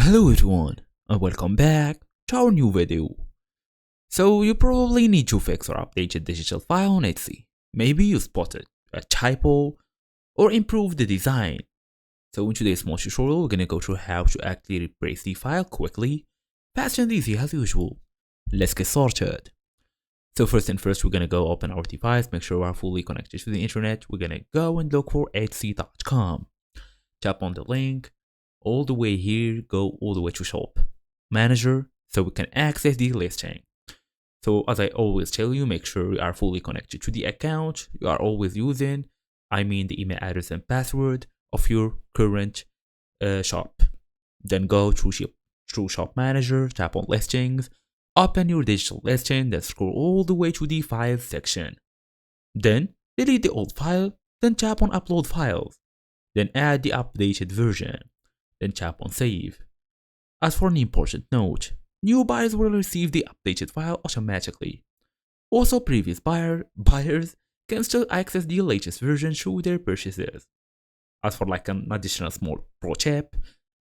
Hello everyone, and welcome back to our new video. So you probably need to fix or update a digital file on Etsy. Maybe you spotted a typo or improve the design. So in today's small tutorial, we're gonna go through how to actually replace the file quickly, fast and easy as usual. Let's get started. So first and first, we're gonna go open our device, make sure we are fully connected to the internet. We're gonna go and look for Etsy.com. Tap on the link. All the way here, go all the way to shop manager so we can access the listing. So as I always tell you, make sure you are fully connected to the account you are always using. I mean the email address and password of your current shop. Then go through shop manager, tap on listings, open your digital listing, then scroll all the way to the files section. Then delete the old file, then tap on upload files. Then add the updated version. Then tap on save. As for an important note, new buyers will receive the updated file automatically. Also, previous buyers can still access the latest version through their purchases. As for like an additional small pro tip,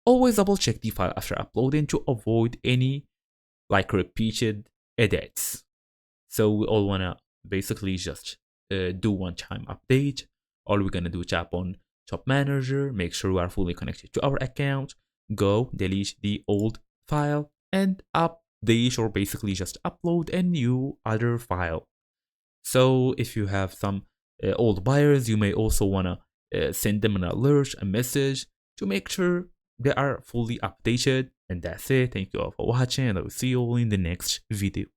always double check the file after uploading to avoid any repeated edits. So we all wanna basically just do one time update. All we're gonna do, tap on shop manager, make sure we are fully connected to our account, go delete the old file and update or basically just upload a new other file. So if you have some old buyers, you may also wanna send them an alert, a message to make sure they are fully updated. And that's it. Thank you all for watching, and I will see you all in the next video.